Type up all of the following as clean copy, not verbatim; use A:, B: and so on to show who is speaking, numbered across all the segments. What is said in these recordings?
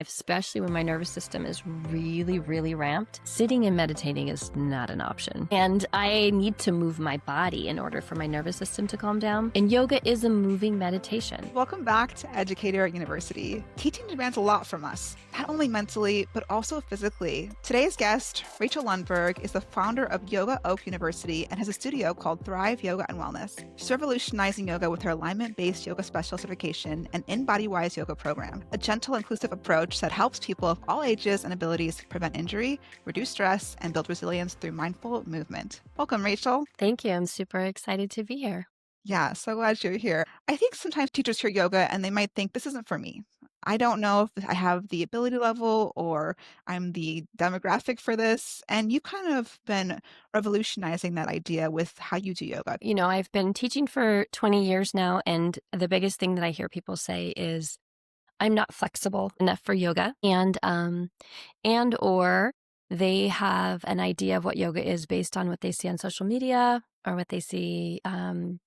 A: especially when my nervous system is really, really ramped. Sitting and meditating is not an option. And I need to move my body in order for my nervous system to calm down. And yoga is a moving meditation.
B: Welcome back to Educator University. Teaching demands a lot from us, not only mentally, but also physically. Today's guest, Rachel Lundberg, is the founder of Yoga Oak University and has a studio called Thrive Yoga and Wellness. She's revolutionizing yoga with her alignment-based yoga specialist certification and InBodyWise yoga program, a gentle, inclusive approach that helps people of all ages and abilities prevent injury, reduce stress, and build resilience through mindful movement. Welcome, Rachel.
A: Thank you. I'm super excited to be here.
B: Yeah, so glad you're here. I think sometimes teachers hear yoga and they might think this isn't for me. I don't know if I have the ability level or I'm the demographic for this. And you've kind of been revolutionizing that idea with how you do yoga.
A: You know, I've been teaching for 20 years now, and the biggest thing that I hear people say is, I'm not flexible enough for yoga, and or they have an idea of what yoga is based on what they see on social media or what they see, in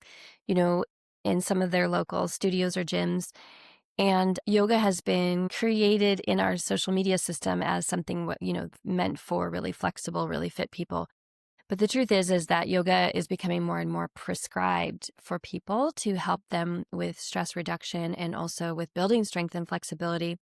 A: some of their local studios or gyms. And yoga has been created in our social media system as something, meant for really flexible, really fit people. But the truth is that yoga is becoming more and more prescribed for people to help them with stress reduction and also with building strength and flexibility.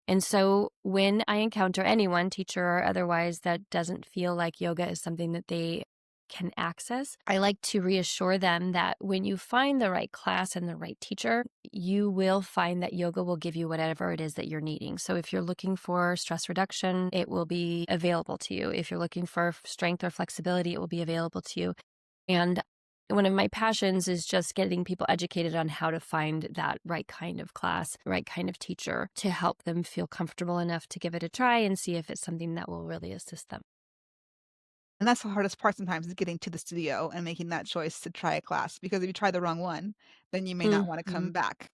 A: And so when I encounter anyone, teacher or otherwise, that doesn't feel like yoga is something that they can access, I like to reassure them that when you find the right class and the right teacher, you will find that yoga will give you whatever it is that you're needing. So if you're looking for stress reduction, it will be available to you. If you're looking for strength or flexibility, it will be available to you. And one of my passions is just getting people educated on how to find that right kind of class, right kind of teacher to help them feel comfortable enough to give it a try and see if it's something that will really assist them.
B: And that's the hardest part sometimes is getting to the studio and making that choice to try a class, because if you try the wrong one, then you may not want to come back.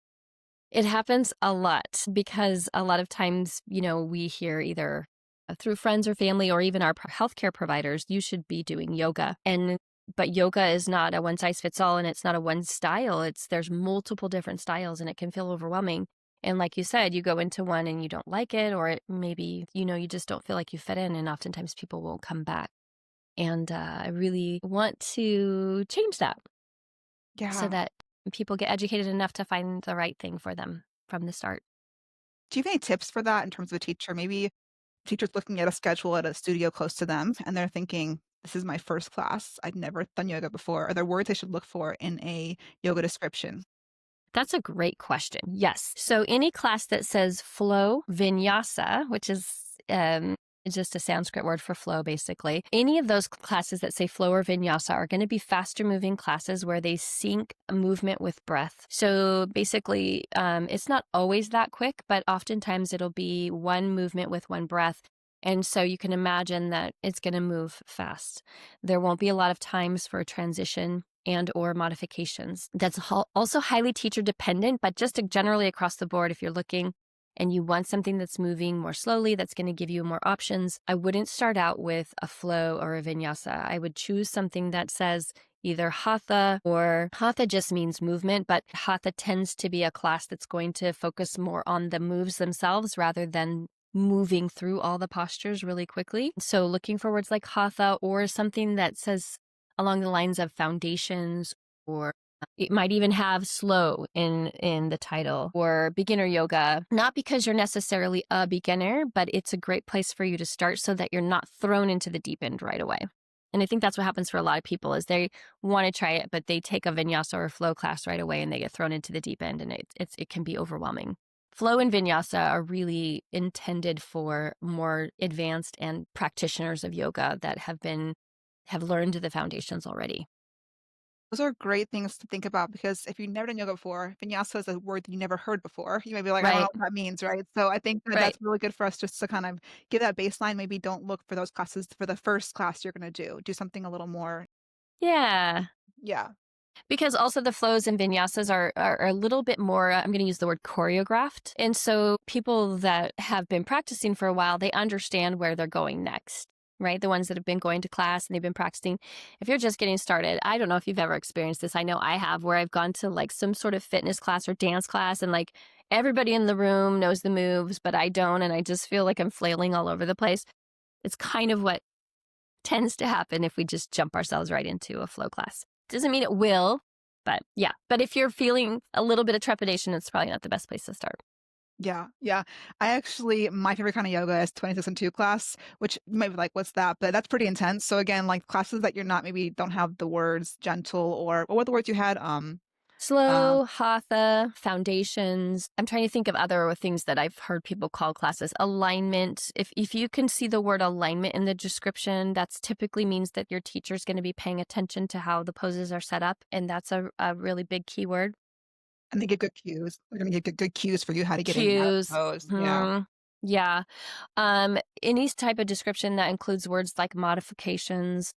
A: It happens a lot because a lot of times, we hear either through friends or family or even our healthcare providers, you should be doing yoga. But yoga is not a one size fits all, and it's not a one style. There's multiple different styles, and it can feel overwhelming. And like you said, you go into one and you don't like it, or maybe, you just don't feel like you fit in, and oftentimes people won't come back. And I really want to change that so that people get educated enough to find the right thing for them from the start.
B: Do you have any tips for that in terms of a teacher? Maybe teachers looking at a schedule at a studio close to them and they're thinking, this is my first class. I've never done yoga before. Are there words I should look for in a yoga description?
A: That's a great question. Yes. So any class that says flow vinyasa, which is just a Sanskrit word for flow, basically. Any of those classes that say flow or vinyasa are going to be faster moving classes where they sync movement with breath. So basically, it's not always that quick, but oftentimes it'll be one movement with one breath. And so you can imagine that it's going to move fast. There won't be a lot of times for transition and or modifications. That's also highly teacher dependent, but just generally across the board, if you're looking and you want something that's moving more slowly, that's going to give you more options, I wouldn't start out with a flow or a vinyasa. I would choose something that says either hatha, or hatha just means movement, but hatha tends to be a class that's going to focus more on the moves themselves rather than moving through all the postures really quickly. So looking for words like hatha or something that says along the lines of foundations, or it might even have slow in the title, or beginner yoga, not because you're necessarily a beginner, but it's a great place for you to start so that you're not thrown into the deep end right away. And I think that's what happens for a lot of people is they want to try it, but they take a vinyasa or flow class right away and they get thrown into the deep end, and it can be overwhelming. Flow and vinyasa are really intended for more advanced and practitioners of yoga that have learned the foundations already.
B: Those are great things to think about, because if you've never done yoga before, vinyasa is a word that you never heard before. You may be like, I don't know what that means, right? So I think that that's really good for us just to kind of give that baseline. Maybe don't look for those classes for the first class you're going to do. Do something a little more.
A: Yeah.
B: Yeah.
A: Because also the flows and vinyasas are a little bit more, I'm going to use the word choreographed. And so people that have been practicing for a while, they understand where they're going next, right? The ones that have been going to class and they've been practicing. If you're just getting started, I don't know if you've ever experienced this. I know I have, where I've gone to like some sort of fitness class or dance class and like everybody in the room knows the moves, but I don't. And I just feel like I'm flailing all over the place. It's kind of what tends to happen if we just jump ourselves right into a flow class. Doesn't mean it will, but yeah. But if you're feeling a little bit of trepidation, it's probably not the best place to start.
B: Yeah, yeah. My favorite kind of yoga is 26 and 2 class, which you might be like, what's that? But that's pretty intense. So again, like classes that you're not maybe don't have the words gentle or what were the words you had? Um,
A: Slow, hatha, foundations. I'm trying to think of other things that I've heard people call classes. Alignment. If you can see the word alignment in the description, that's typically means that your teacher's going to be paying attention to how the poses are set up. And that's a really big keyword.
B: and they give good cues. They're gonna give good cues for you how to get in and out of the
A: Cues.
B: pose. Yeah.
A: Hmm. Yeah. Any type of description that includes words like modifications,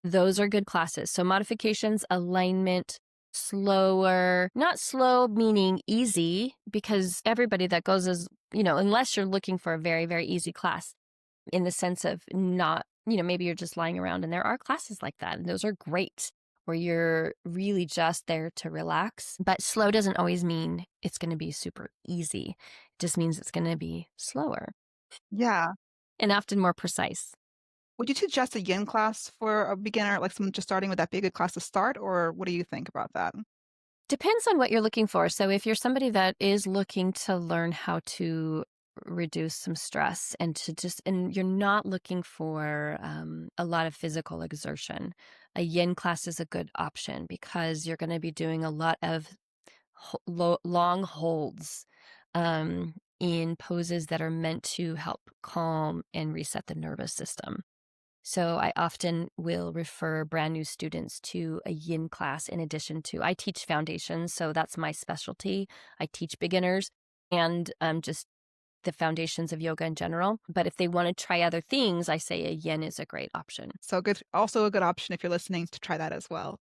A: those are good classes. So modifications, alignment, slower, not slow meaning easy, because everybody that goes is, unless you're looking for a very, very easy class in the sense of not, maybe you're just lying around, and there are classes like that. And those are great where you're really just there to relax. But slow doesn't always mean it's going to be super easy. It just means it's going to be slower
B: Yeah.
A: and often more precise.
B: Would you suggest a yin class for a beginner, like someone just starting? Would that be a good class to start, or what do you think about that?
A: Depends on what you're looking for. So if you're somebody that is looking to learn how to reduce some stress and you're not looking for a lot of physical exertion, a yin class is a good option because you're going to be doing a lot of long holds in poses that are meant to help calm and reset the nervous system. So I often will refer brand new students to a yin class in addition to, I teach foundations, so that's my specialty. I teach beginners and just the foundations of yoga in general. But if they want to try other things, I say a yin is a great option.
B: So good, also a good option if you're listening to try that as well.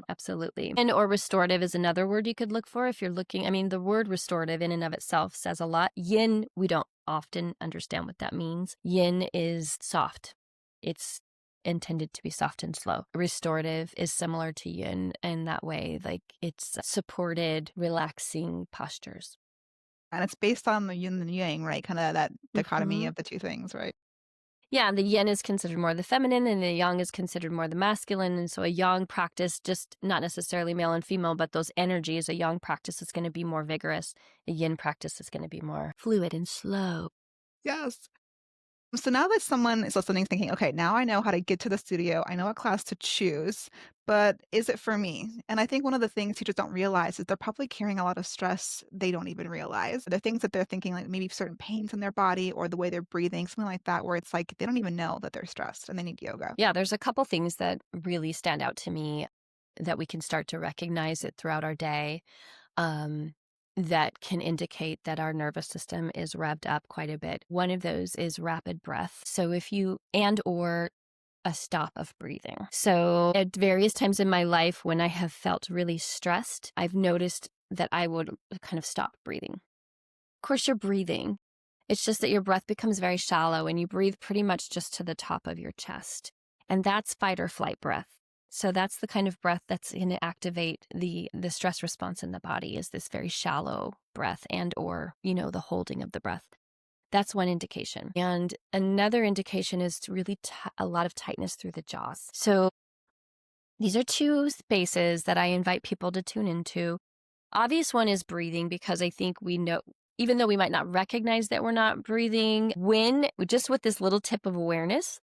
A: Absolutely. And or restorative is another word you could look for if you're looking. I mean, the word restorative in and of itself says a lot. Yin, we don't often understand what that means. Yin is soft. It's intended to be soft and slow. Restorative is similar to yin in that way, like it's supported, relaxing postures.
B: And it's based on the yin and yang, right? Kind of that dichotomy
A: hmm
B: of the two things, right?
A: Yeah, the yin is considered more the feminine and the yang is considered more the masculine. And so a yang practice, just not necessarily male and female, but those energies, a yang practice is going to be more vigorous. A yin practice is going to be more fluid and slow.
B: Yes. So now that someone is listening, thinking, okay, now I know how to get to the studio, I know what class to choose, but is it for me? And I think one of the things teachers don't realize is they're probably carrying a lot of stress they don't even realize. The things that they're thinking, like maybe certain pains in their body or the way they're breathing, something like that, where it's like they don't even know that they're stressed and they need yoga.
A: Yeah, there's a couple things that really stand out to me that we can start to recognize it throughout our day. Um, that can indicate that our nervous system is revved up quite a bit. One of those is rapid breath. So if you or a stop of breathing. So at various times in my life when I have felt really stressed, I've noticed that I would kind of stop breathing. Of course, you're breathing. It's just that your breath becomes very shallow and you breathe pretty much just to the top of your chest. And that's fight or flight breath. So that's the kind of breath that's going to activate the stress response in the body, is this very shallow breath and or, the holding of the breath. That's one indication. And another indication is really a lot of tightness through the jaws. So these are two spaces that I invite people to tune into. Obvious one is breathing, because I think we know, even though we might not recognize that we're not breathing, when just with this little tip of awareness,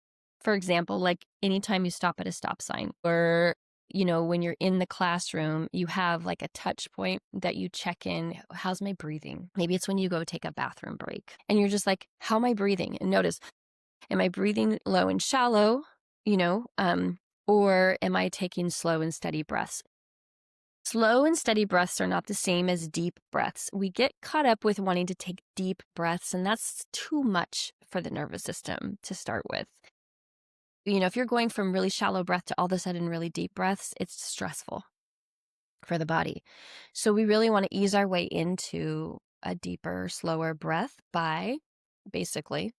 A: for example, like anytime you stop at a stop sign or, when you're in the classroom, you have like a touch point that you check in. How's my breathing? Maybe it's when you go take a bathroom break and you're just like, how am I breathing? And notice, am I breathing low and shallow, or am I taking slow and steady breaths? Slow and steady breaths are not the same as deep breaths. We get caught up with wanting to take deep breaths, and that's too much for the nervous system to start with. If you're going from really shallow breath to all of a sudden really deep breaths, it's stressful for the body. So we really want to ease our way into a deeper, slower breath by basically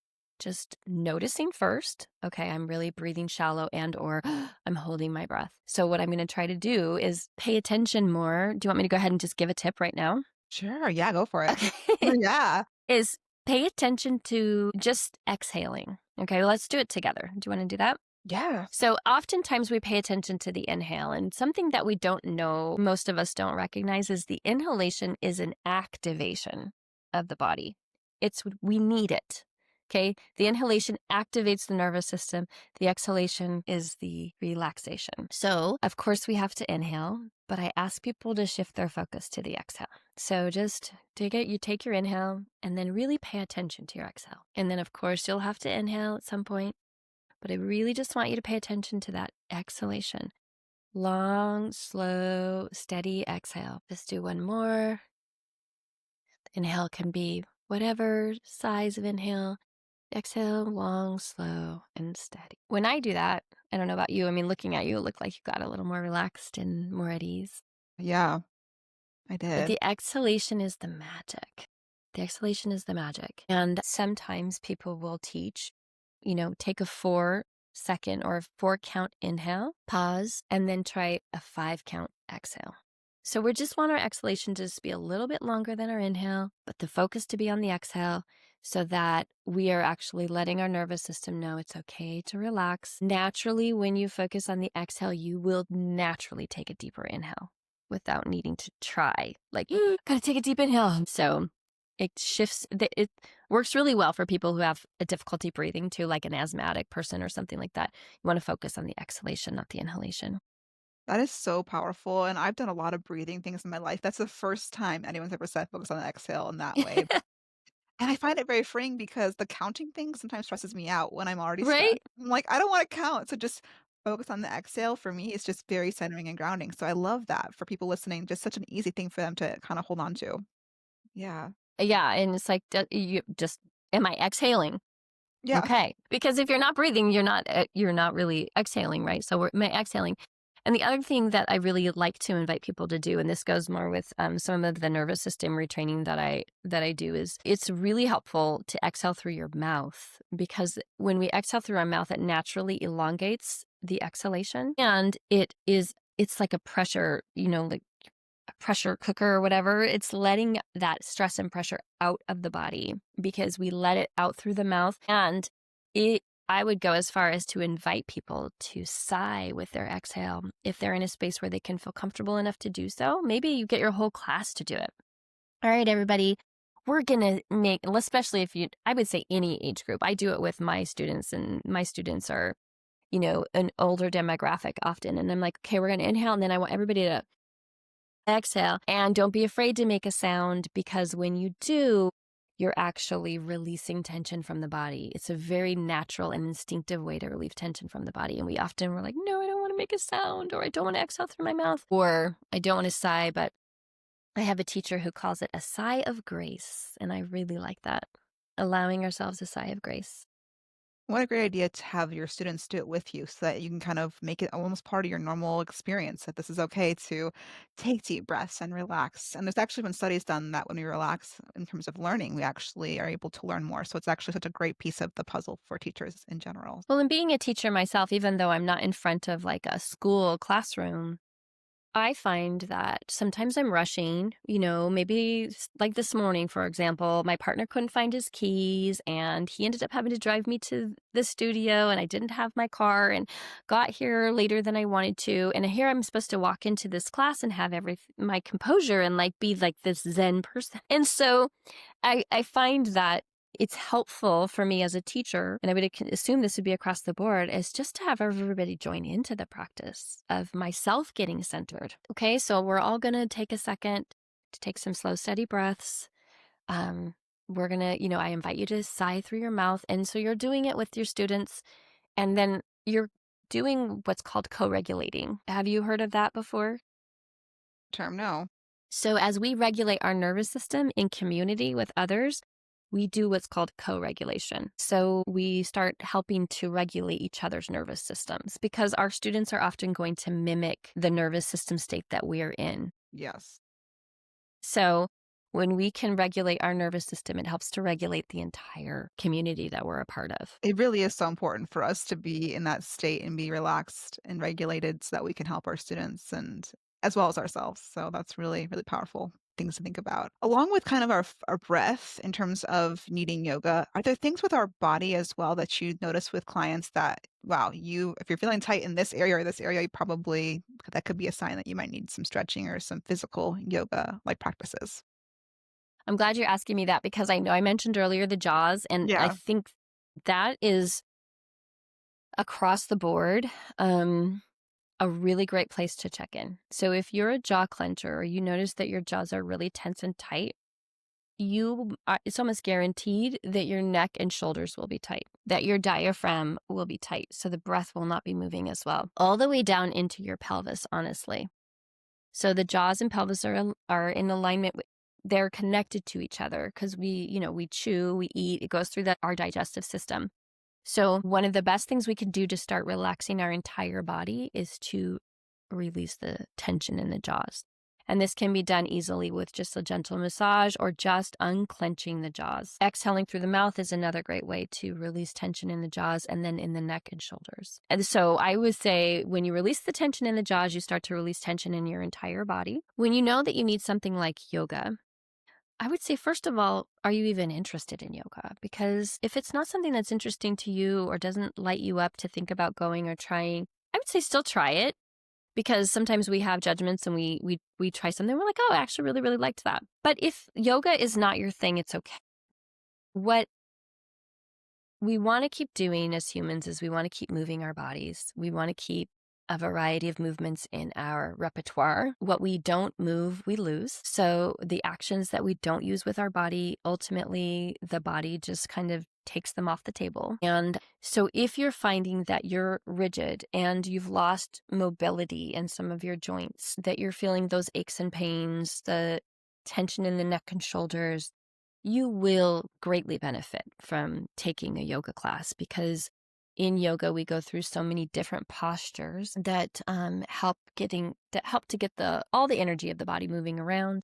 A: just noticing first, okay, I'm really breathing shallow and or I'm holding my breath. So what I'm going to try to do is pay attention more. Do you want me to go ahead and just give a tip right now?
B: Sure. Yeah, go for it.
A: Okay.
B: Yeah.
A: Is pay attention to just exhaling. Okay, let's do it together. Do you want to do that?
B: Yeah.
A: So oftentimes we pay attention to the inhale, and something that we don't know, most of us don't recognize, is the inhalation is an activation of the body. We need it. Okay. The inhalation activates the nervous system. The exhalation is the relaxation. So, of course, we have to inhale, but I ask people to shift their focus to the exhale. So just you take your inhale and then really pay attention to your exhale. And then, of course, you'll have to inhale at some point. But I really just want you to pay attention to that exhalation. Long, slow, steady exhale. Just do one more. The inhale can be whatever size of inhale. Exhale, long, slow, and steady. When I do that, I don't know about you. I mean, looking at you, it looked like you got a little more relaxed and more at ease.
B: Yeah, I
A: But
B: did.
A: the exhalation is the magic. The exhalation is the magic. And sometimes people will teach, take a 4-second or a 4-count inhale, pause, and then try a 5-count exhale. So we just want our exhalation to just be a little bit longer than our inhale, but the focus to be on the exhale so that we are actually letting our nervous system know it's okay to relax. Naturally, when you focus on the exhale, you will naturally take a deeper inhale without needing to try. Like, gotta take a deep inhale. So it shifts, it works really well for people who have a difficulty breathing too, like an asthmatic person or something like that. You want to focus on the exhalation, not the inhalation.
B: That is so powerful. And I've done a lot of breathing things in my life. That's the first time anyone's ever said focus on the exhale in that way. And I find it very freeing because the counting thing sometimes stresses me out when I'm already stressed.
A: Right?
B: I'm like, I don't want to count. So just focus on the exhale for me is just very centering and grounding. So I love that for people listening, just such an easy thing for them to kind of hold on to. Yeah.
A: Yeah. And it's like, you just, am I exhaling?
B: Yeah.
A: Okay. Because if you're not breathing, you're not really exhaling, right? So we're exhaling. And the other thing that I really like to invite people to do, and this goes more with some of the nervous system retraining that I do, is it's really helpful to exhale through your mouth, because when we exhale through our mouth, it naturally elongates the exhalation, and it's like a pressure, like a pressure cooker or whatever. It's letting that stress and pressure out of the body because we let it out through the mouth. And I would go as far as to invite people to sigh with their exhale if they're in a space where they can feel comfortable enough to do so. Maybe you get your whole class to do it. All right, everybody, we're going to make, especially if I would say any age group. I do it with my students, and my students are, an older demographic often. And I'm like, okay, we're going to inhale. And then I want everybody to exhale, and don't be afraid to make a sound, because when you do, you're actually releasing tension from the body. It's a very natural and instinctive way to relieve tension from the body. And we often were like, no, I don't want to make a sound, or I don't want to exhale through my mouth, or I don't want to sigh. But I have a teacher who calls it a sigh of grace. And I really like that. Allowing ourselves a sigh of grace.
B: What a great idea to have your students do it with you so that you can kind of make it almost part of your normal experience, that this is okay to take deep breaths and relax. And there's actually been studies done that when we relax in terms of learning, we actually are able to learn more. So it's actually such a great piece of the puzzle for teachers in general.
A: Well, and being a teacher myself, even though I'm not in front of like a school classroom, I find that sometimes I'm rushing, maybe like this morning, for example, my partner couldn't find his keys and he ended up having to drive me to the studio, and I didn't have my car and got here later than I wanted to. And here I'm supposed to walk into this class and have my composure and like be like this Zen person. And so I find that it's helpful for me as a teacher, and I would assume this would be across the board, is just to have everybody join into the practice of myself getting centered. Okay, so we're all going to take a second to take some slow, steady breaths. We're going to, I invite you to sigh through your mouth. And so you're doing it with your students, and then you're doing what's called co-regulating. Have you heard of that before?
B: Term, no.
A: So as we regulate our nervous system in community with others, we do what's called co-regulation. So we start helping to regulate each other's nervous systems, because our students are often going to mimic the nervous system state that we're in.
B: Yes.
A: So When we can regulate our nervous system, it helps to regulate the entire community that we're a part of.
B: It really is so important for us to be in that state and be relaxed and regulated so that we can help our students and as well as ourselves. So that's really, really powerful things to think about. Along with kind of our breath in terms of needing yoga, are there things with our body as well that you notice with clients that, wow, if you're feeling tight in this area, you probably, that could be a sign that you might need some stretching or some physical yoga like practices?
A: I'm glad you're asking me that because I know I mentioned earlier the jaws, and I
B: Yeah.
A: think that is across the board a really great place to check in. So if you're a jaw clencher or you notice that your jaws are really tense and tight, it's almost guaranteed that your neck and shoulders will be tight, that your diaphragm will be tight, so the breath will not be moving as well, all the way down into your pelvis, honestly. So the jaws and pelvis are in alignment with, they're connected to each other because we chew, we eat, it goes through our digestive system. So one of the best things we can do to start relaxing our entire body is to release the tension in the jaws. And this can be done easily with just a gentle massage or just unclenching the jaws. Exhaling through the mouth is another great way to release tension in the jaws and then in the neck and shoulders. And so I would say when you release the tension in the jaws, you start to release tension in your entire body. When you know that you need something like yoga, I would say, first of all, are you even interested in yoga? Because if it's not something that's interesting to you or doesn't light you up to think about going or trying, I would say still try it because sometimes we have judgments and we try something. We're like, oh, I actually really, really liked that. But if yoga is not your thing, it's okay. What we want to keep doing as humans is we want to keep moving our bodies. We want to keep a variety of movements in our repertoire. What we don't move, we lose. So the actions that we don't use with our body, ultimately the body just kind of takes them off the table. And so if you're finding that you're rigid and you've lost mobility in some of your joints, that you're feeling those aches and pains, the tension in the neck and shoulders, you will greatly benefit from taking a yoga class because in yoga we go through so many different postures that help to get all the energy of the body moving around.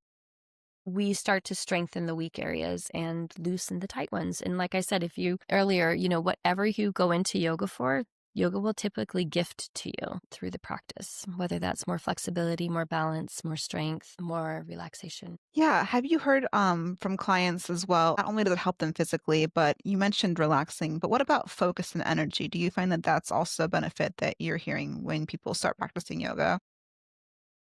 A: We start to strengthen the weak areas and loosen the tight ones. And like I said, if you earlier, whatever you go into yoga for, yoga will typically gift to you through the practice, whether that's more flexibility, more balance, more strength, more relaxation.
B: Yeah. Have you heard from clients as well? Not only does it help them physically, but you mentioned relaxing, but what about focus and energy? Do you find that that's also a benefit that you're hearing when people start practicing yoga?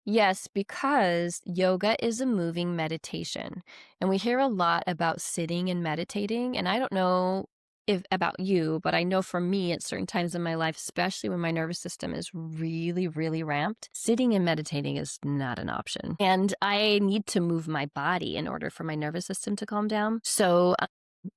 A: Yes, because yoga is a moving meditation. And we hear a lot about sitting and meditating. And I don't know if about you, but I know for me at certain times in my life, especially when my nervous system is really, really ramped, sitting and meditating is not an option. And I need to move my body in order for my nervous system to calm down. So,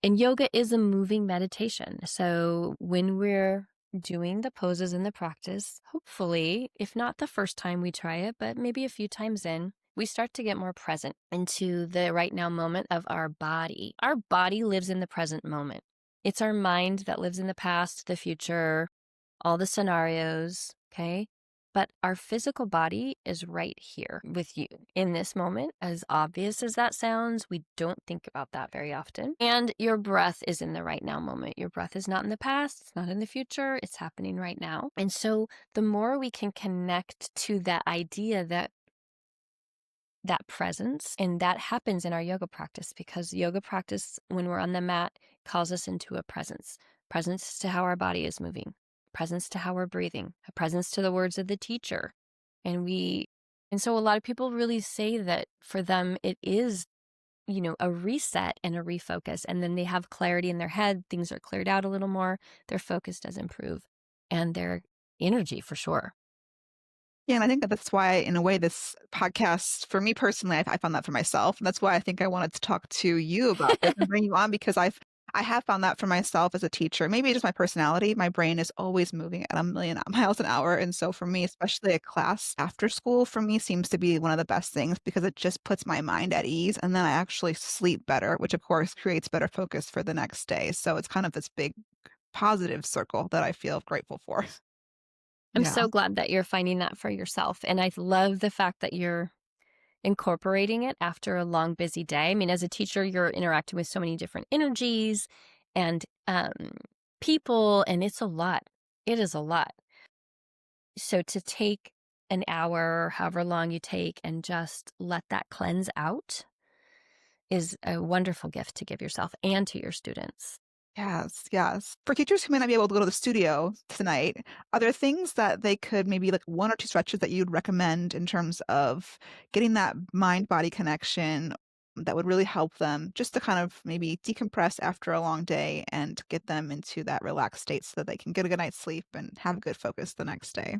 A: and yoga is a moving meditation. So when we're doing the poses in the practice, hopefully, if not the first time we try it, but maybe a few times in, we start to get more present into the right now moment of our body. Our body lives in the present moment. It's our mind that lives in the past, the future, all the scenarios, okay? But our physical body is right here with you in this moment. As obvious as that sounds, we don't think about that very often. And your breath is in the right now moment. Your breath is not in the past, it's not in the future, it's happening right now. And so the more we can connect to that idea that presence, and that happens in our yoga practice because yoga practice when we're on the mat calls us into a presence to how our body is moving, presence to how we're breathing, a presence to the words of the teacher. And so a lot of people really say that for them it is a reset and a refocus, and then they have clarity in their head, things are cleared out a little more, their focus does improve, and their energy for sure.
B: Yeah, and I think that that's why, in a way, this podcast, for me personally, I found that for myself. And that's why I think I wanted to talk to you about this and bring you on because I have found that for myself as a teacher. Maybe just my personality. My brain is always moving at a million miles an hour. And so for me, especially a class after school, for me seems to be one of the best things because it just puts my mind at ease. And then I actually sleep better, which of course creates better focus for the next day. So it's kind of this big positive circle that I feel grateful for.
A: I'm
B: Yeah.
A: so glad that you're finding that for yourself. And I love the fact that you're incorporating it after a long, busy day. I mean, as a teacher, you're interacting with so many different energies and people, and it's a lot. It is a lot. So to take an hour, however long you take, and just let that cleanse out is a wonderful gift to give yourself and to your students.
B: Yes, yes. For teachers who may not be able to go to the studio tonight, are there things that they could maybe like one or two stretches that you'd recommend in terms of getting that mind-body connection that would really help them just to kind of maybe decompress after a long day and get them into that relaxed state so that they can get a good night's sleep and have a good focus the next day?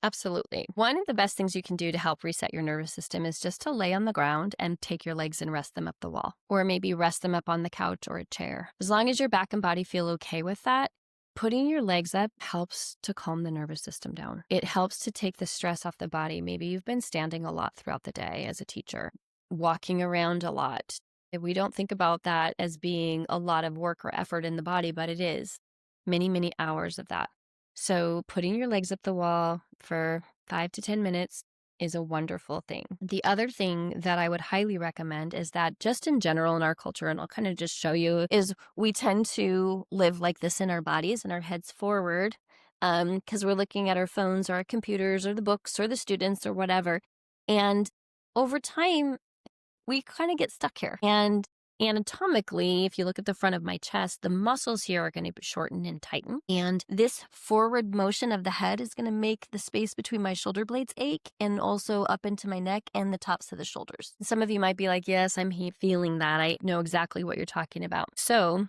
A: Absolutely. One of the best things you can do to help reset your nervous system is just to lay on the ground and take your legs and rest them up the wall, or maybe rest them up on the couch or a chair. As long as your back and body feel okay with that, putting your legs up helps to calm the nervous system down. It helps to take the stress off the body. Maybe you've been standing a lot throughout the day as a teacher, walking around a lot. We don't think about that as being a lot of work or effort in the body, but it is many, many hours of that. So putting your legs up the wall for 5 to 10 minutes is a wonderful thing. The other thing that I would highly recommend is that just in general in our culture, and I'll kind of just show you, is we tend to live like this in our bodies and our heads forward because we're looking at our phones or our computers or the books or the students or whatever. And over time, we kind of get stuck here. And anatomically, if you look at the front of my chest, the muscles here are going to shorten and tighten. And this forward motion of the head is going to make the space between my shoulder blades ache and also up into my neck and the tops of the shoulders. Some of you might be like, yes, I'm feeling that. I know exactly what you're talking about. So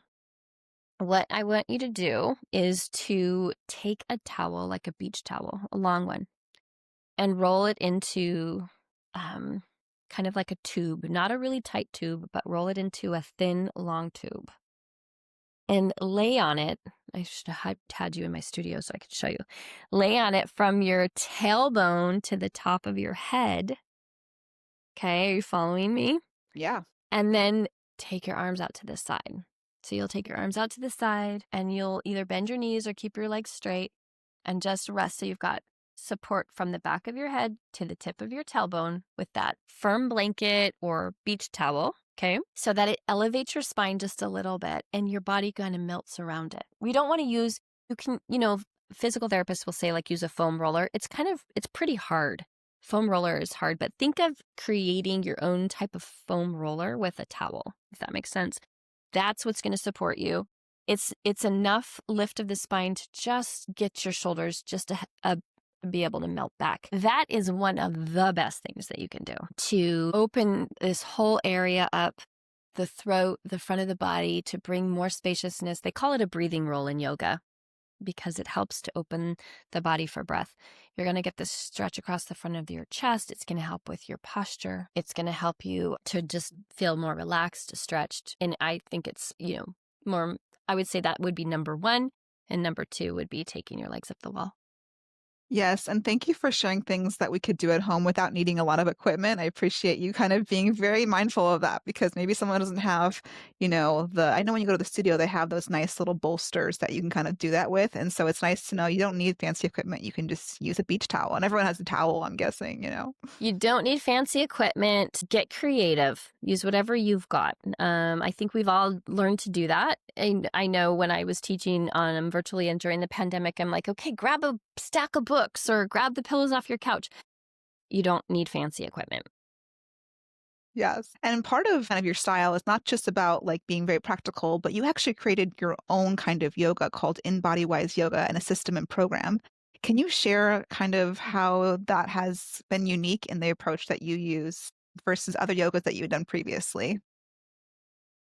A: what I want you to do is to take a towel, like a beach towel, a long one, and roll it into kind of like a tube, not a really tight tube, but roll it into a thin, long tube and lay on it. I should have had you in my studio so I could show you. Lay on it from your tailbone to the top of your head. Okay, are you following me?
B: Yeah.
A: And then take your arms out to the side. So you'll take your arms out to the side and you'll either bend your knees or keep your legs straight and just rest. So you've got support from the back of your head to the tip of your tailbone with that firm blanket or beach towel, okay? So that it elevates your spine just a little bit and your body kind of melts around it. We don't want to use, physical therapists will say like use a foam roller. It's pretty hard. Foam roller is hard, but think of creating your own type of foam roller with a towel, if that makes sense. That's what's going to support you. It's enough lift of the spine to just get your shoulders just to be able to melt back. That is one of the best things that you can do to open this whole area up, the throat, the front of the body, to bring more spaciousness. They call it a breathing roll in yoga because it helps to open the body for breath. You're going to get this stretch across the front of your chest. It's going to help with your posture. It's going to help you to just feel more relaxed, stretched. And I think it's, more, I would say that would be number one. And number two would be taking your legs up the wall.
B: Yes, and thank you for sharing things that we could do at home without needing a lot of equipment. I appreciate you kind of being very mindful of that because maybe someone doesn't have, I know when you go to the studio, they have those nice little bolsters that you can kind of do that with. And so it's nice to know you don't need fancy equipment. You can just use a beach towel, and everyone has a towel, I'm guessing.
A: You don't need fancy equipment. Get creative. Use whatever you've got. I think we've all learned to do that. And I know when I was teaching virtually and during the pandemic, I'm like, okay, grab a stack of books or grab the pillows off your couch. You don't need fancy equipment.
B: Yes. And part of kind of your style is not just about like being very practical, but you actually created your own kind of yoga called InBodyWise Yoga and a system and program. Can you share kind of how that has been unique in the approach that you use versus other yogas that you've done previously?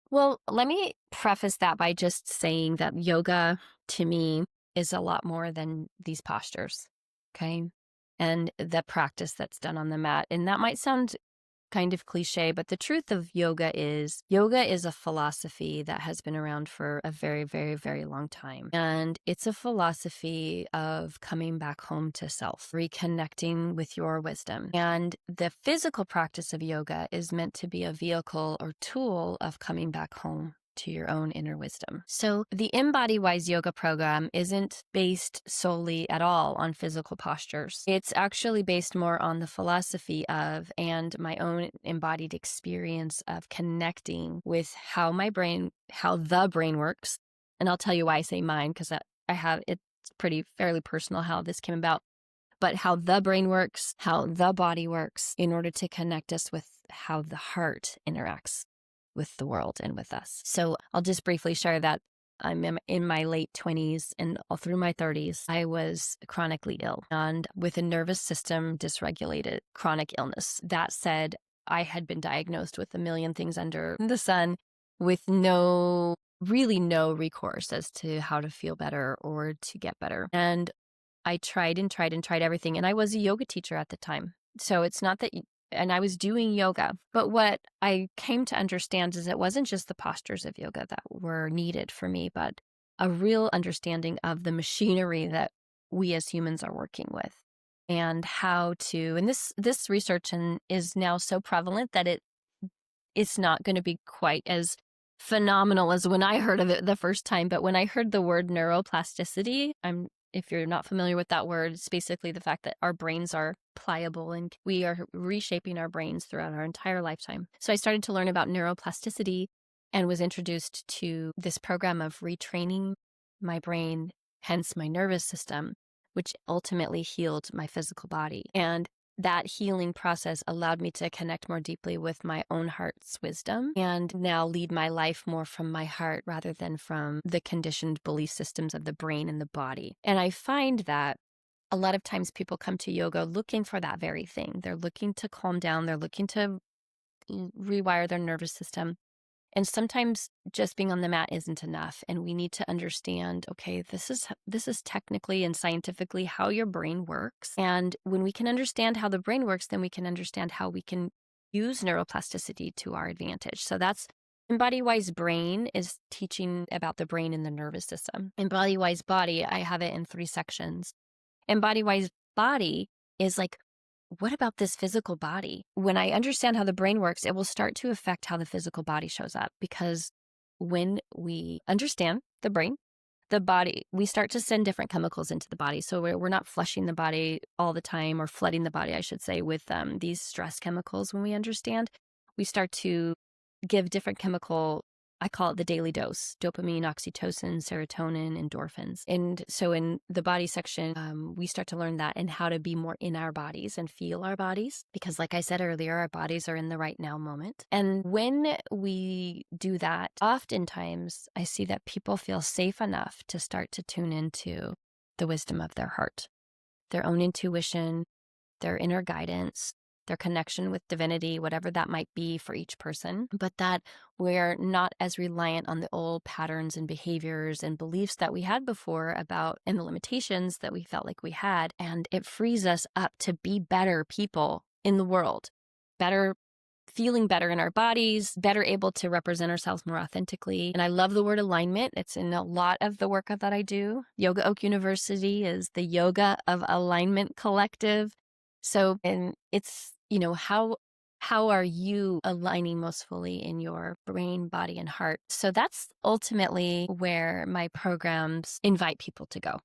A: Well, let me preface that by just saying that yoga to me is a lot more than these postures, okay? And the practice that's done on the mat. And that might sound kind of cliche, but the truth of yoga is a philosophy that has been around for a very, very, very long time. And it's a philosophy of coming back home to self, reconnecting with your wisdom. And the physical practice of yoga is meant to be a vehicle or tool of coming back home to your own inner wisdom. So the InBodyWise yoga program isn't based solely at all on physical postures. It's actually based more on the philosophy of and my own embodied experience of connecting with how the brain works. And I'll tell you why I say mine, because it's fairly personal how this came about, but how the brain works, how the body works in order to connect us with how the heart interacts with the world and with us. So I'll just briefly share that I'm in my late 20s and all through my 30s, I was chronically ill and with a nervous system dysregulated chronic illness. That said, I had been diagnosed with a million things under the sun with really no recourse as to how to feel better or to get better. And I tried and tried and tried everything. And I was a yoga teacher at the time. So it's not that, and I was doing yoga. But what I came to understand is it wasn't just the postures of yoga that were needed for me, but a real understanding of the machinery that we as humans are working with and how to, and this research is now so prevalent that it's not going to be quite as phenomenal as when I heard of it the first time. But when I heard the word neuroplasticity, if you're not familiar with that word, it's basically the fact that our brains are pliable and we are reshaping our brains throughout our entire lifetime. So I started to learn about neuroplasticity and was introduced to this program of retraining my brain, hence my nervous system, which ultimately healed my physical body. And that healing process allowed me to connect more deeply with my own heart's wisdom and now lead my life more from my heart rather than from the conditioned belief systems of the brain and the body. And I find that a lot of times people come to yoga looking for that very thing. They're looking to calm down. They're looking to rewire their nervous system. And sometimes just being on the mat isn't enough. And we need to understand, okay, this is technically and scientifically how your brain works. And when we can understand how the brain works, then we can understand how we can use neuroplasticity to our advantage. So that's InBodyWise Brain is teaching about the brain and the nervous system. InBodyWise Body, I have it in 3 sections. InBodyWise Body is like, what about this physical body? When I understand how the brain works, it will start to affect how the physical body shows up, because when we understand the brain, the body, we start to send different chemicals into the body. So we're not flushing the body all the time, or flooding the body, I should say, with these stress chemicals. When we understand, we start to give different chemical, I call it the daily dose: dopamine, oxytocin, serotonin, endorphins. And so in the body section, we start to learn that and how to be more in our bodies and feel our bodies. Because like I said earlier, our bodies are in the right now moment. And when we do that, oftentimes I see that people feel safe enough to start to tune into the wisdom of their heart, their own intuition, their inner guidance, their connection with divinity, whatever that might be for each person, but that we're not as reliant on the old patterns and behaviors and beliefs that we had before and the limitations that we felt like we had. And it frees us up to be better people in the world, feeling better in our bodies, better able to represent ourselves more authentically. And I love the word alignment. It's in a lot of the work that I do. Yoga Oak University is the Yoga of Alignment Collective. So, and it's, how are you aligning most fully in your brain, body, and heart? So that's ultimately where my programs invite people to go.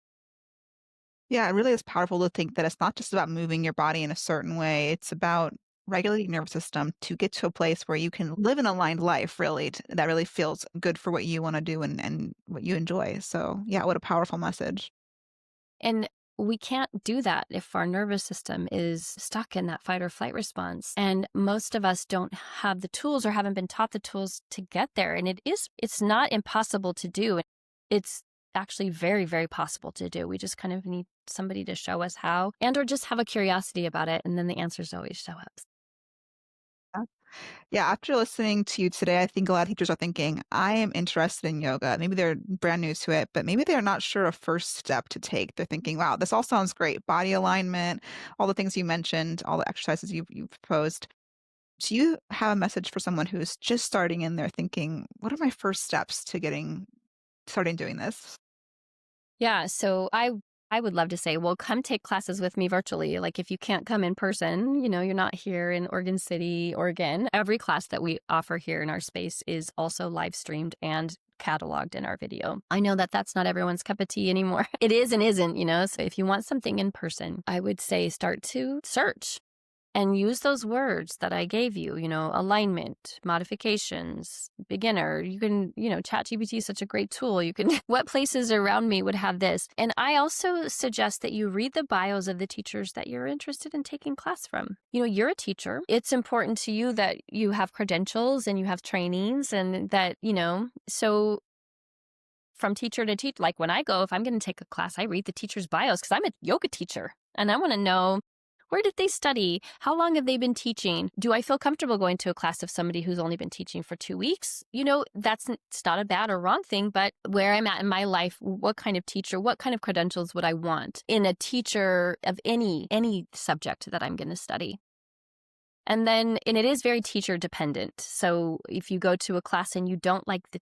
B: Yeah, it really is powerful to think that it's not just about moving your body in a certain way. It's about regulating your nervous system to get to a place where you can live an aligned life, really, that really feels good for what you want to do and what you enjoy. So, yeah, what a powerful message.
A: And we can't do that if our nervous system is stuck in that fight or flight response. And most of us don't have the tools or haven't been taught the tools to get there. And it's not impossible to do. It's actually very, very possible to do. We just kind of need somebody to show us how, or just have a curiosity about it. And then the answers always show up.
B: Yeah, after listening to you today, I think a lot of teachers are thinking, I am interested in yoga. Maybe they're brand new to it, but maybe they're not sure a first step to take. They're thinking, wow, this all sounds great. Body alignment, all the things you mentioned, all the exercises you've proposed. Do you have a message for someone who's just starting in there thinking, what are my first steps to starting doing this?
A: Yeah. So I would love to say, well, come take classes with me virtually. Like if you can't come in person, you're not here in Oregon City, Oregon. Every class that we offer here in our space is also live streamed and cataloged in our video. I know that that's not everyone's cup of tea anymore. It is and isn't, So if you want something in person, I would say start to search and use those words that I gave you, alignment, modifications, beginner. You can, ChatGPT is such a great tool. You can, what places around me would have this? And I also suggest that you read the bios of the teachers that you're interested in taking class from. You're a teacher. It's important to you that you have credentials and you have trainings and that, so from teacher to teacher, like when I go, if I'm going to take a class, I read the teacher's bios because I'm a yoga teacher and I want to know, where did they study? How long have they been teaching? Do I feel comfortable going to a class of somebody who's only been teaching for 2 weeks? It's not a bad or wrong thing, but where I'm at in my life, what kind of teacher, what kind of credentials would I want in a teacher of any subject that I'm going to study? And it is very teacher dependent. So if you go to a class and you don't like the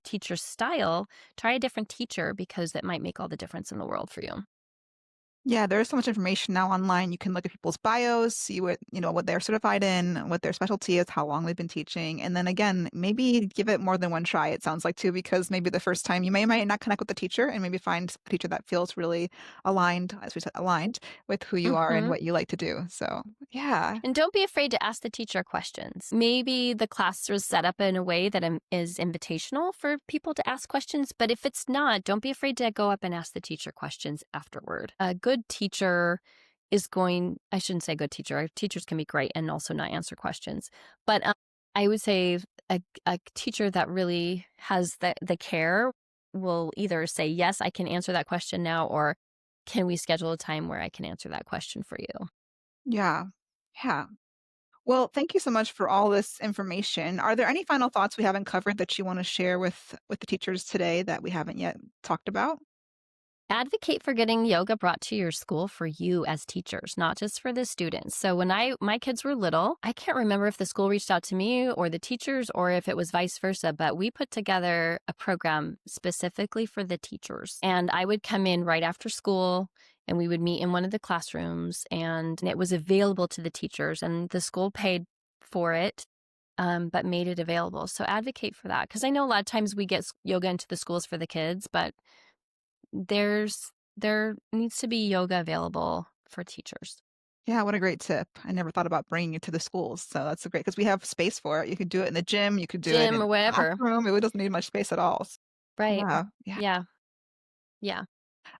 A: teacher's style, try a different teacher because that might make all the difference in the world for you.
B: Yeah, there's so much information now online. You can look at people's bios, see what they're certified in, what their specialty is, how long they've been teaching. And then again, maybe give it more than one try, it sounds like too, because maybe the first time you might not connect with the teacher and maybe find a teacher that feels really aligned, as we said, aligned with who you are and
A: Mm-hmm.
B: what you like to do. So yeah.
A: And don't be afraid to ask the teacher questions. Maybe the class was set up in a way that is invitational for people to ask questions, but if it's not, don't be afraid to go up and ask the teacher questions afterward. A good teacher I shouldn't say good teacher. Our teachers can be great and also not answer questions. But I would say a teacher that really has the care will either say, yes, I can answer that question now, or can we schedule a time where I can answer that question for you?
B: Yeah. Yeah. Well, thank you so much for all this information. Are there any final thoughts we haven't covered that you want to share with the teachers today that we haven't yet talked about?
A: Advocate for getting yoga brought to your school for you as teachers, not just for the students. So when my kids were little, I can't remember if the school reached out to me or the teachers or if it was vice versa, but we put together a program specifically for the teachers. And I would come in right after school and we would meet in one of the classrooms and it was available to the teachers and the school paid for it. But made it available. So advocate for that. Because I know a lot of times we get yoga into the schools for the kids, but there needs to be yoga available for teachers.
B: Yeah, what a great tip. I never thought about bringing it to the schools. So that's a great because we have space for it. You could do it in the gym, you could do it
A: Gym
B: in
A: or
B: the
A: whatever.
B: classroom. It really doesn't need much space at all.
A: Right.
B: Yeah, yeah.
A: Yeah.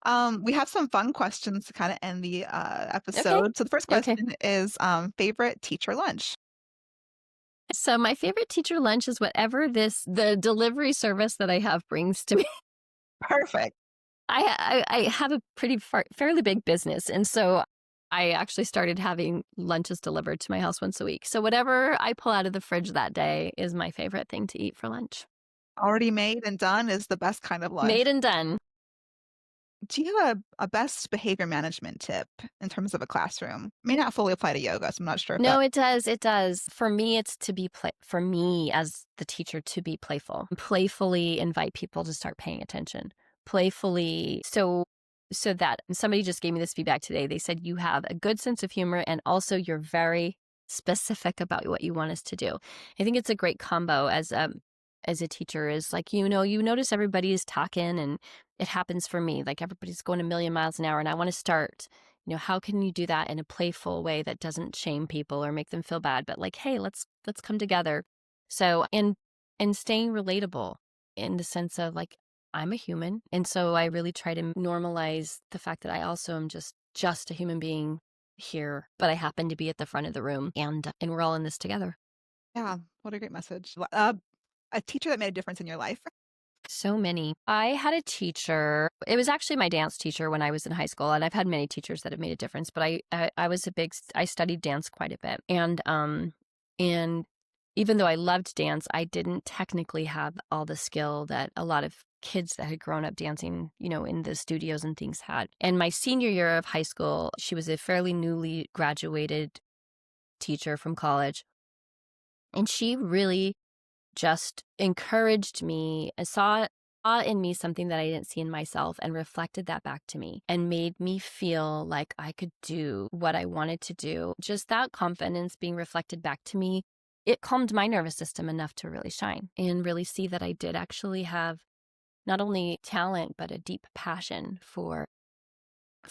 A: Yeah.
B: We have some fun questions to kind of end the
A: Okay.
B: episode. So the first
A: Okay.
B: question is favorite teacher lunch.
A: So my favorite teacher lunch is whatever the delivery service that I have brings to me.
B: Perfect.
A: I have a fairly big business. And so I actually started having lunches delivered to my house once a week. So whatever I pull out of the fridge that day is my favorite thing to eat for lunch.
B: Already made and done is the best kind of lunch.
A: Made and done.
B: Do you have a best behavior management tip in terms of a classroom? May not fully apply to yoga, so I'm not sure if
A: No,
B: that.
A: it does. It does. For me, it's to be for me as the teacher to be playful. Playfully invite people to start paying attention. Playfully so that somebody just gave me this feedback today. They said you have a good sense of humor and also you're very specific about what you want us to do. I think it's a great combo as a teacher is like, you notice everybody is talking and it happens for me. Like everybody's going a million miles an hour and I want to start, how can you do that in a playful way that doesn't shame people or make them feel bad, but like, hey, let's come together. So, and staying relatable in the sense of like, I'm a human. And so I really try to normalize the fact that I also am just a human being here, but I happen to be at the front of the room and we're all in this together.
B: Yeah, what a great message. A teacher that made a difference in your life.
A: So many. I had a teacher. It was actually my dance teacher when I was in high school, and I've had many teachers that have made a difference. But I was I studied dance quite a bit, and even though I loved dance, I didn't technically have all the skill that a lot of kids that had grown up dancing, in the studios and things had. And my senior year of high school, she was a fairly newly graduated teacher from college, and she really just encouraged me. I saw in me something that I didn't see in myself and reflected that back to me and made me feel like I could do what I wanted to do. Just that confidence being reflected back to me, it calmed my nervous system enough to really shine and really see that I did actually have not only talent, but a deep passion for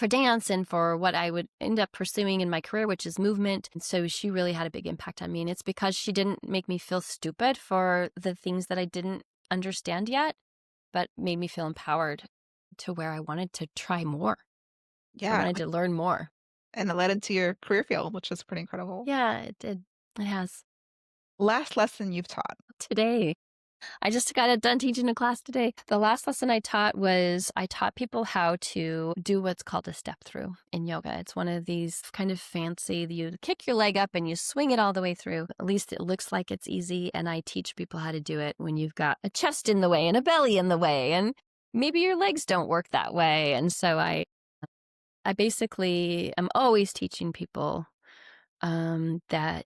A: dance and for what I would end up pursuing in my career, which is movement. And so she really had a big impact on me. And it's because she didn't make me feel stupid for the things that I didn't understand yet, but made me feel empowered to where I wanted to try more. I
B: Yeah.
A: wanted to learn more.
B: And it led into your career field, which is pretty incredible.
A: Yeah, it did. It has.
B: Last lesson you've taught.
A: Today, I just got done teaching a class today. The last lesson I taught was I taught people how to do what's called a step through in yoga. It's one of these kind of fancy, you kick your leg up and you swing it all the way through. At least it looks like it's easy. And I teach people how to do it when you've got a chest in the way and a belly in the way. And maybe your legs don't work that way. And so I basically am always teaching people that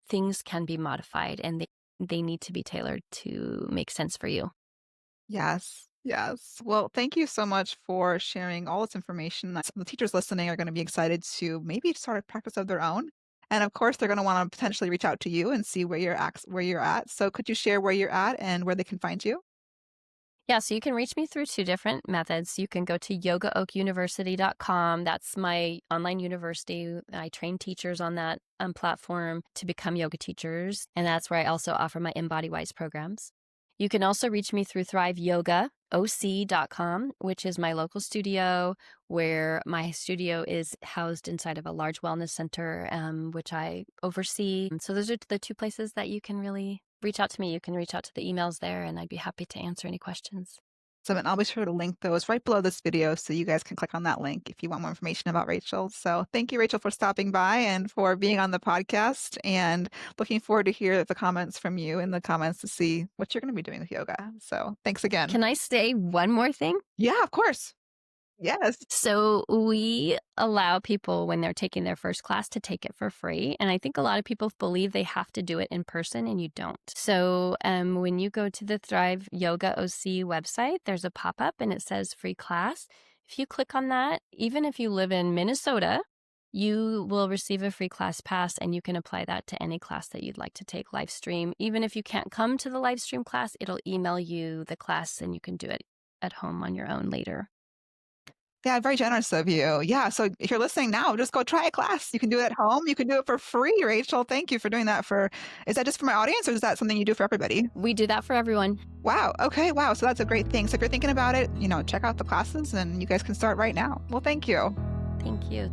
A: things can be modified and they need to be tailored to make sense for you.
B: Yes. Yes. Well, thank you so much for sharing all this information. The teachers listening are going to be excited to maybe start a practice of their own. And of course, they're going to want to potentially reach out to you and see where you're at. So could you share where you're at and where they can find you?
A: Yeah, so you can reach me through two different methods. You can go to yogaoakuniversity.com. That's my online university. I train teachers on that platform to become yoga teachers. And that's where I also offer my InBodyWise programs. You can also reach me through thriveyogaoc.com, which is my local studio, where my studio is housed inside of a large wellness center, which I oversee. So those are the two places that you can really reach out to me. You can reach out to the emails there, and I'd be happy to answer any questions.
B: So and I'll be sure to link those right below this video so you guys can click on that link if you want more information about Rachel. So thank you, Rachel, for stopping by and for being on the podcast, and looking forward to hear the comments from you in the comments to see what you're going to be doing with yoga. So thanks again.
A: Can I say one more thing?
B: Yeah, of course. Yes.
A: So we allow people when they're taking their first class to take it for free. And I think a lot of people believe they have to do it in person and you don't. So when you go to the Thrive Yoga OC website, there's a pop-up and it says free class. If you click on that, even if you live in Minnesota, you will receive a free class pass and you can apply that to any class that you'd like to take live stream. Even if you can't come to the live stream class, it'll email you the class and you can do it at home on your own later.
B: Yeah, very generous of you. Yeah, so if you're listening now, just go try a class. You can do it at home. You can do it for free, Rachel. Thank you for doing that. Is that just for my audience, or is that something you do for everybody?
A: We do that for everyone.
B: Wow. Okay. Wow. So that's a great thing. So if you're thinking about it, check out the classes and you guys can start right now. Well, thank you.
A: Thank you.